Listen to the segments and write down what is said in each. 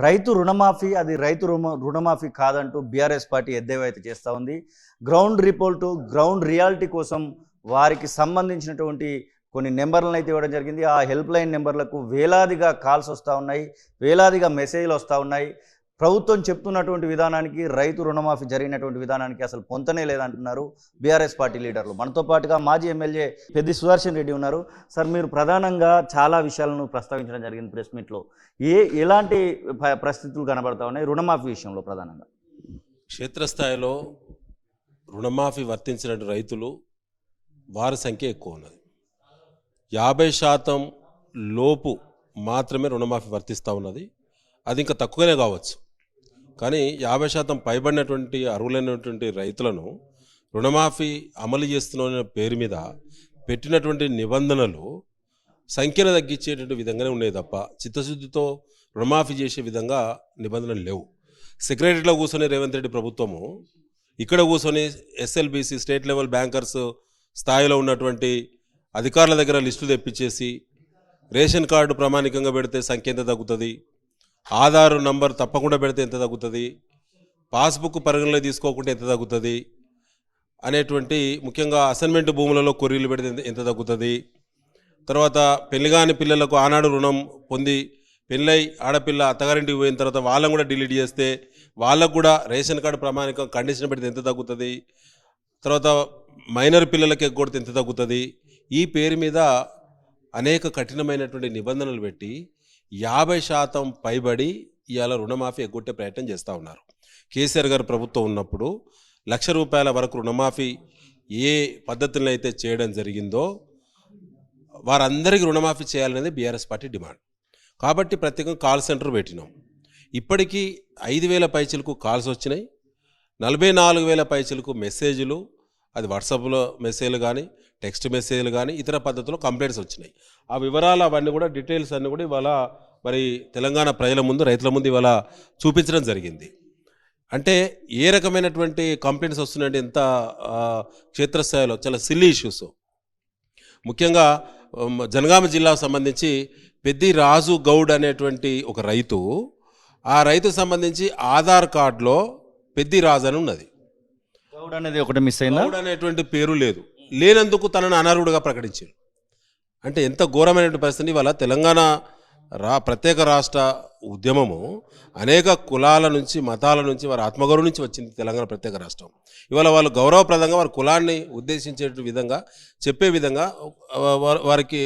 రైతు రుణమాఫీ అది రుణమాఫీ కాదంటూ బీఆర్ఎస్ పార్టీ ఎద్దేవా అయితే చేస్తూ ఉంది. గ్రౌండ్ రిపోర్టు, గ్రౌండ్ రియాలిటీ కోసం వారికి సంబంధించినటువంటి కొన్ని నెంబర్లను అయితే ఇవ్వడం జరిగింది. ఆ హెల్ప్ లైన్ నెంబర్లకు వేలాదిగా కాల్స్ వస్తూ ఉన్నాయి, వేలాదిగా మెసేజ్లు వస్తూ ఉన్నాయి. ప్రభుత్వం చెప్తున్నటువంటి విధానానికి, రైతు రుణమాఫీ జరిగినటువంటి విధానానికి అసలు పొంతనే లేదంటున్నారు బీఆర్ఎస్ పార్టీ లీడర్లు. మనతో పాటుగా మాజీ ఎమ్మెల్యే పెద్ది సుదర్శన్ రెడ్డి ఉన్నారు. సార్, మీరు ప్రధానంగా చాలా విషయాలను ప్రస్తావించడం జరిగింది ప్రెస్ మీట్లో. ఎలాంటి పరిస్థితులు కనబడతా ఉన్నాయి రుణమాఫీ విషయంలో? ప్రధానంగా క్షేత్రస్థాయిలో రుణమాఫీ వర్తించిన రైతులు వారి సంఖ్య ఎక్కువ ఉన్నది. 50% లోపు మాత్రమే రుణమాఫీ వర్తిస్తూ ఉన్నది. అది ఇంకా తక్కువనే కావచ్చు, కానీ 50% పైబడినటువంటి అర్హులైనటువంటి రైతులను రుణమాఫీ అమలు చేస్తున్న పేరు మీద పెట్టినటువంటి నిబంధనలు సంఖ్యను తగ్గించేటువంటి విధంగానే ఉన్నాయి తప్ప చిత్తశుద్ధితో రుణమాఫీ చేసే విధంగా నిబంధనలు లేవు. సెక్రటరీలో కూర్చొని రేవంత్ రెడ్డి ప్రభుత్వము ఇక్కడ కూర్చొని ఎస్ఎల్బీసీ స్టేట్ లెవెల్ బ్యాంకర్స్ స్థాయిలో ఉన్నటువంటి అధికారుల దగ్గర లిస్టులు తెప్పించేసి రేషన్ కార్డు ప్రామాణికంగా పెడితే సంఖ్య ఎంత తగ్గుతుంది, ఆధార్ నంబర్ తప్పకుండా పెడితే ఎంత తగ్గుతుంది, పాస్బుక్ పరిగణలో తీసుకోకుండా ఎంత తగ్గుతుంది అనేటువంటి, ముఖ్యంగా అసైన్మెంట్ భూములలో కొర్రీలు పెడితే ఎంత తగ్గుతుంది, తర్వాత పెళ్లిగాని పిల్లలకు ఆనాడు రుణం పొంది పెళ్ళై ఆడపిల్ల అత్తగారింటికి పోయిన తర్వాత వాళ్ళని కూడా డిలీట్ చేస్తే వాళ్ళకు కూడా రేషన్ కార్డు ప్రామాణికం కండిషన్ పెడితే ఎంత తగ్గుతుంది, తర్వాత మైనర్ పిల్లలకి ఎగ్గొడితే ఎంత తగ్గుతుంది, ఈ పేరు మీద అనేక కఠినమైనటువంటి నిబంధనలు పెట్టి 50% పైబడి ఇవాళ రుణమాఫీ ఎగ్గొట్టే ప్రయత్నం చేస్తూ ఉన్నారు. కేసీఆర్ గారు ప్రభుత్వం ఉన్నప్పుడు ₹1,00,000 వరకు రుణమాఫీ ఏ పద్ధతులను అయితే చేయడం జరిగిందో వారందరికీ రుణమాఫీ చేయాలనేది బీఆర్ఎస్ పార్టీ డిమాండ్. కాబట్టి ప్రత్యేకంగా కాల్ సెంటర్ పెట్టినాం. ఇప్పటికీ 5,000 పైచలకు కాల్స్ వచ్చినాయి, 44,000 పైచలకు మెసేజ్లు, అది వాట్సాప్లో మెసేజ్లు కానీ టెక్స్ట్ మెసేజ్లు కానీ ఇతర పద్ధతుల్లో కంప్లైంట్స్ వచ్చినాయి. ఆ వివరాలు అవన్నీ కూడా డీటెయిల్స్ అన్నీ కూడా ఇవాళ మరి తెలంగాణ ప్రజల ముందు, రైతుల ముందు ఇవాళ చూపించడం జరిగింది. అంటే ఏ రకమైనటువంటి కంప్లైంట్స్ వస్తున్నాయంటే ఎంత క్షేత్రస్థాయిలో చాలా సిల్లీ ఇష్యూస్. ముఖ్యంగా జనగామ జిల్లాకు సంబంధించి పెద్ది రాజు గౌడ్ అనేటువంటి ఒక రైతు, ఆ రైతుకు సంబంధించి ఆధార్ కార్డులో పెద్ది రాజు అని ఉన్నది, గౌడ్ అనేది ఒకటి మిస్ అయిందా, గౌడ్ అనేటువంటి పేరు లేదు, లేనందుకు తనను అనర్హుడుగా ప్రకటించారు. అంటే ఎంత ఘోరమైనటువంటి పరిస్థితి. ఇవాళ తెలంగాణ ప్రత్యేక రాష్ట్ర ఉద్యమము అనేక కులాల నుంచి, మతాల నుంచి, వారి ఆత్మగౌరవం నుంచి వచ్చింది తెలంగాణ ప్రత్యేక రాష్ట్రం. ఇవాళ వాళ్ళు గౌరవప్రదంగా వారి కులాన్ని ఉద్దేశించే విధంగా చెప్పే విధంగా వారికి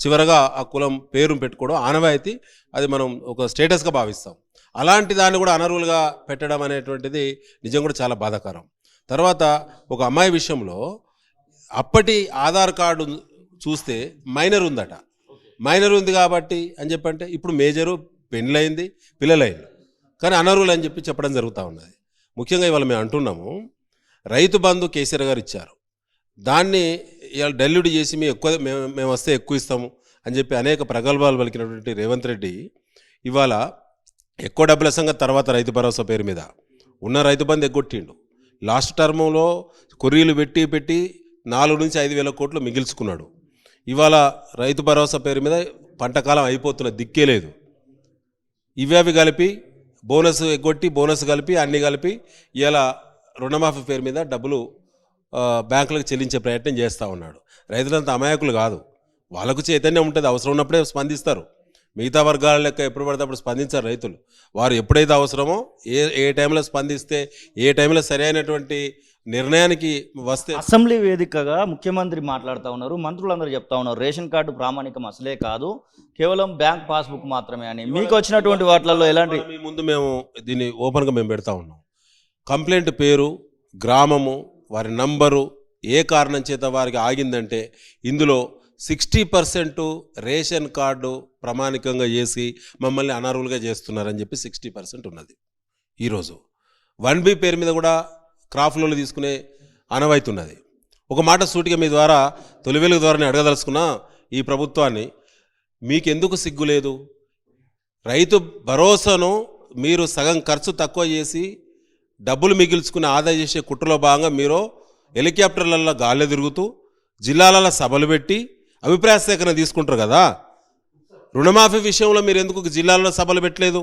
చివరగా ఆ కులం పేరు పెట్టుకోవడం ఆనవాయితీ, అది మనం ఒక స్టేటస్గా భావిస్తాం. అలాంటి దాన్ని కూడా అనర్హులుగా పెట్టడం అనేటువంటిది నిజం కూడా చాలా బాధాకరం. తర్వాత ఒక అమ్మాయి విషయంలో అప్పటి ఆధార్ కార్డు చూస్తే మైనర్ ఉందట, మైనర్ ఉంది కాబట్టి అని చెప్పంటే ఇప్పుడు మేజరు, పెళ్ళయింది, పిల్లలైంది, కానీ అనర్హులు అని చెప్పి చెప్పడం జరుగుతూ ఉన్నది. ముఖ్యంగా ఇవాళ మేము అంటున్నాము, రైతు బంధు కేసీఆర్ గారు ఇచ్చారు, దాన్ని ఇవాళ డైల్యూట్ చేసి మేము వస్తే ఎక్కువ ఇస్తాము అని చెప్పి అనేక ప్రగల్భాలు పలికినటువంటి రేవంత్ రెడ్డి ఇవాళ ఎక్కువ డబ్బుల సంగతి తర్వాత రైతు భరోసా పేరు మీద ఉన్న రైతు బంధు ఎగ్గొట్టిండు. లాస్ట్ టర్మ్లో కొర్రీలు పెట్టి 4 నుంచి 5,000 కోట్లు మిగిల్చుకున్నాడు. ఇవాళ రైతు భరోసా పేరు మీద పంటకాలం అయిపోతున్న దిక్కే లేదు. ఇవి కలిపి బోనస్ ఎగ్గొట్టి, బోనస్ కలిపి అన్నీ కలిపి ఇవాళ రుణమాఫీ పేరు మీద డబ్బులు బ్యాంకులకు చెల్లించే ప్రయత్నం చేస్తూ ఉన్నాడు. రైతులంతా అమాయకులు కాదు, వాళ్ళకు చైతన్యం ఉంటుంది, అవసరం ఉన్నప్పుడే స్పందిస్తారు. మిగతా వర్గాల లెక్క ఎప్పుడు పడితే అప్పుడు స్పందించారు రైతులు. వారు ఎప్పుడైతే అవసరమో ఏ టైంలో స్పందిస్తే, ఏ టైంలో సరైనటువంటి నిర్ణయానికి వస్తే. అసెంబ్లీ వేదికగా ముఖ్యమంత్రి మాట్లాడుతూ ఉన్నారు, మంత్రులందరూ చెప్తా ఉన్నారు రేషన్ కార్డు ప్రామాణికం అసలే కాదు, కేవలం బ్యాంక్ పాస్బుక్ మాత్రమే అని. మీకు వచ్చినటువంటి వాటిలలో ఎలాంటి? మీ ముందు మేము దీన్ని ఓపెన్గా మేము పెడతా ఉన్నాం. కంప్లైంట్ పేరు, గ్రామము, వారి నంబరు, ఏ కారణం చేత వారికి ఆగిందంటే ఇందులో 60% రేషన్ కార్డు ప్రామాణికంగా చేసి మమ్మల్ని అనర్హులుగా చేస్తున్నారని చెప్పి 60% ఉన్నది. ఈరోజు 1B పేరు మీద కూడా క్రాప్ లోన్లు తీసుకునే ఆనవాయితీ ఉన్నది. ఒక మాట సూటిగా మీ ద్వారా తొలి వెలుగు ద్వారా అడగదలుచుకున్న ఈ ప్రభుత్వాన్ని, మీకెందుకు సిగ్గు లేదు? రైతు భరోసాను మీరు సగం ఖర్చు తక్కువ చేసి డబ్బులు మిగిల్చుకుని ఆదా చేసే కుట్రలో భాగంగా మీరు హెలికాప్టర్లలో గాల్లో తిరుగుతూ జిల్లాలలో సభలు పెట్టి అభిప్రాయ సేకరణ తీసుకుంటారు కదా. రుణమాఫీ విషయంలో మీరు ఎందుకు జిల్లాల్లో సభలు పెట్టలేదు?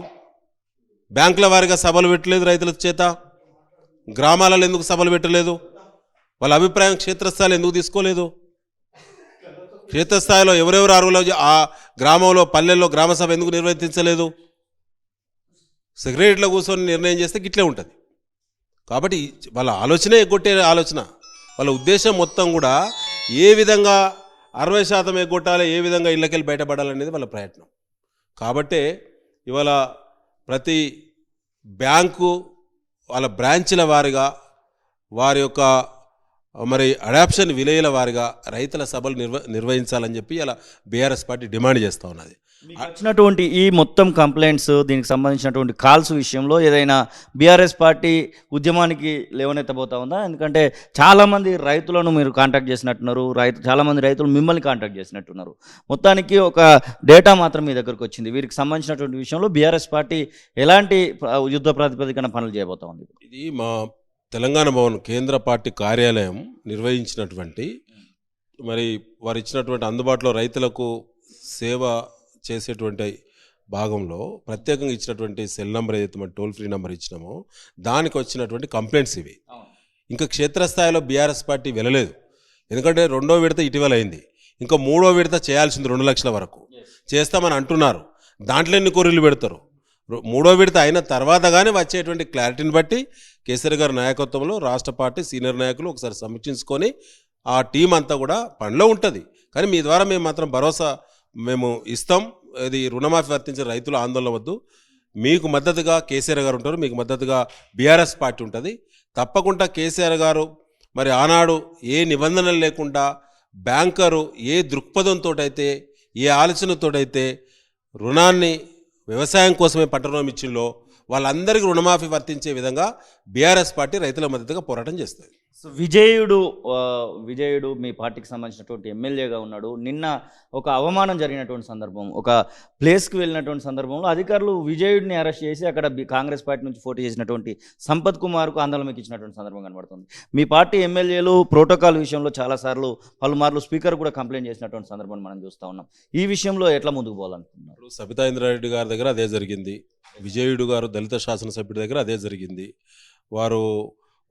బ్యాంకుల వారిగా సభలు పెట్టలేదు రైతుల చేత, గ్రామాలలో ఎందుకు సభలు పెట్టలేదు, వాళ్ళ అభిప్రాయం క్షేత్రస్థాయిలో ఎందుకు తీసుకోలేదు, క్షేత్రస్థాయిలో ఎవరెవరు అర్హులు ఆ గ్రామంలో పల్లెల్లో గ్రామసభ ఎందుకు నిర్వర్తించలేదు, సెక్రటరీలో కూర్చొని నిర్ణయం చేస్తే గిట్లే ఉంటుంది. కాబట్టి వాళ్ళ ఆలోచనే ఎగ్గొట్టే ఆలోచన, వాళ్ళ ఉద్దేశం మొత్తం కూడా ఏ విధంగా 60% ఎగ్గొట్టాలి, ఏ విధంగా ఇళ్ళకెళ్ళి బయటపడాలనేది వాళ్ళ ప్రయత్నం. కాబట్టే ఇవాళ ప్రతి బ్యాంకు వాళ్ళ బ్రాంచ్ల వారిగా వారి యొక్క మరి అడాప్షన్ విలేజ్ల వారిగా రైతుల సభలు నిర్వహించాలని చెప్పి ఇలా బీఆర్ఎస్ పార్టీ డిమాండ్ చేస్తూ ఉన్నది. వచ్చినటువంటి ఈ మొత్తం కంప్లైంట్స్, దీనికి సంబంధించినటువంటి కాల్స్ విషయంలో ఏదైనా బీఆర్ఎస్ పార్టీ ఉద్యమానికి లేవనెత్తబోతా ఉందా? ఎందుకంటే చాలామంది రైతులను మీరు కాంటాక్ట్ చేసినట్టున్నారు, చాలామంది రైతులు మిమ్మల్ని కాంటాక్ట్ చేసినట్టున్నారు. మొత్తానికి ఒక డేటా మాత్రం మీ దగ్గరకు వచ్చింది. వీరికి సంబంధించినటువంటి విషయంలో బీఆర్ఎస్ పార్టీ ఎలాంటి యుద్ధ ప్రాతిపదికన పనులు చేయబోతా ఉంది? ఇది మా తెలంగాణ భవన్ కేంద్ర పార్టీ కార్యాలయం నిర్వహించినటువంటి మరి వారు ఇచ్చినటువంటి అందుబాటులో రైతులకు సేవ చేసేటువంటి భాగంలో ప్రత్యేకంగా ఇచ్చినటువంటి సెల్ నెంబర్ ఏదైతే మన టోల్ ఫ్రీ నెంబర్ ఇచ్చినామో దానికి వచ్చినటువంటి కంప్లైంట్స్ ఇవి. ఇంకా క్షేత్రస్థాయిలో బీఆర్ఎస్ పార్టీ వెళ్ళలేదు, ఎందుకంటే 2వ విడత ఇటీవల అయింది, ఇంకా 3వ విడత చేయాల్సింది 2 లక్షల వరకు చేస్తామని అంటున్నారు. దాంట్లో ఎన్ని కొర్రీలు పెడతారు? 3వ విడత అయిన తర్వాత కానీ వచ్చేటువంటి క్లారిటీని బట్టి కేసీఆర్ గారి నాయకత్వంలో రాష్ట్ర పార్టీ సీనియర్ నాయకులు ఒకసారి సమీక్షించుకొని ఆ టీం అంతా కూడా పనిలో ఉంటుంది. కానీ మీ ద్వారా మేము మాత్రం భరోసా మేము ఇస్తాం. ఇది రుణమాఫీ వర్తించిన రైతుల ఆందోళన వద్దు, మీకు మద్దతుగా కేసీఆర్ గారు ఉంటారు, మీకు మద్దతుగా బీఆర్ఎస్ పార్టీ ఉంటుంది. తప్పకుండా కేసీఆర్ గారు మరి ఆనాడు ఏ నిబంధనలు లేకుండా బ్యాంకరు ఏ దృక్పథంతో అయితే ఏ ఆలోచనతోటైతే రుణాన్ని వ్యవసాయం కోసమే పంట రుణం ఇచ్చిందో వాళ్ళందరికీ రుణమాఫీ వర్తించే విధంగా బీఆర్ఎస్ పార్టీ రైతుల మద్దతుగా పోరాటం చేస్తుంది. సో విజయుడు మీ పార్టీకి సంబంధించినటువంటి ఎమ్మెల్యేగా ఉన్నాడు. నిన్న ఒక అవమానం జరిగినటువంటి సందర్భం, ఒక ప్లేస్కి వెళ్ళినటువంటి సందర్భంలో అధికారులు విజయుడిని అరెస్ట్ చేసి అక్కడ కాంగ్రెస్ పార్టీ నుంచి పోటీ చేసినటువంటి సంపత్ కుమార్కు ఆందోళనకి ఇచ్చినటువంటి సందర్భం కనబడుతుంది. మీ పార్టీ ఎమ్మెల్యేలు ప్రోటోకాల్ విషయంలో చాలాసార్లు పలుమార్లు స్పీకర్ కూడా కంప్లైంట్ చేసినటువంటి సందర్భాన్ని మనం చూస్తూ ఉన్నాం. ఈ విషయంలో ఎట్లా ముందుకు పోవాలనుకుంటున్నారు? సబితా ఇంద్రారెడ్డి గారి దగ్గర అదే జరిగింది, విజయుడు గారు దళిత శాసనసభ్యుడి దగ్గర అదే జరిగింది. వారు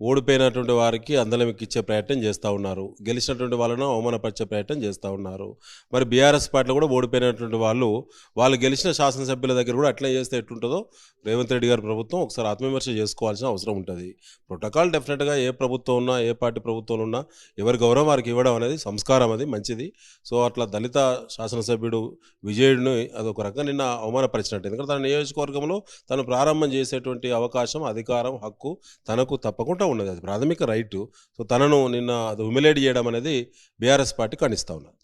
ఓడిపోయినటువంటి వారికి అందలం ఎక్కిచ్చే ప్రయత్నం చేస్తూ ఉన్నారు, గెలిచినటువంటి వాళ్ళను అవమానపరిచే ప్రయత్నం చేస్తూ ఉన్నారు. మరి బీఆర్ఎస్ పార్టీలో కూడా ఓడిపోయినటువంటి వాళ్ళు గెలిచిన శాసనసభ్యుల దగ్గర కూడా అట్లా చేస్తే ఎట్లుంటుందో రేవంత్ రెడ్డి గారి ప్రభుత్వం ఒకసారి ఆత్మవిమర్శ చేసుకోవాల్సిన అవసరం ఉంటుంది. ప్రోటోకాల్ డెఫినెట్గా ఏ ప్రభుత్వం ఉన్నా ఏ పార్టీ ప్రభుత్వంలో ఉన్నా ఎవరి గౌరవం వారికి ఇవ్వడం అనేది సంస్కారం, అది మంచిది. సో అట్లా దళిత శాసనసభ్యుడు విజయుడిని అదొక రకంగా నిన్న అవమానపరిచినట్టు, ఎందుకంటే తన నియోజకవర్గంలో తను ప్రారంభం చేసేటువంటి అవకాశం, అధికారం, హక్కు తనకు తప్పకుండా ఉన్నది, అది ప్రాథమిక రైటు. సో తనను నిన్న అది హ్యూమిలేట్ చేయడం అనేది బీఆర్ఎస్ పార్టీ ఖండిస్తూ ఉన్నది.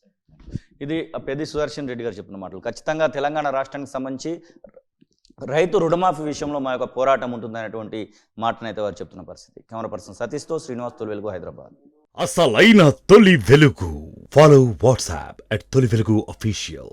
ఇది పెద్ది సుదర్శన్ రెడ్డి గారు చెప్పిన మాటలు. ఖచ్చితంగా తెలంగాణ రాష్ట్రానికి సంబంధించి రైతు రుణమాఫీ విషయంలో మా యొక్క పోరాటం ఉంటుందనేటువంటి మాటనైతే వారు చెప్తున్న పరిస్థితి. కెమెరా పర్సన్ సతీష్తో శ్రీనివాస్, తొలి వెలుగు, హైదరాబాద్. అసలైన తొలి వెలుగు. ఫాలో వాట్సాప్ @తొలి వెలుగు అఫీషియల్.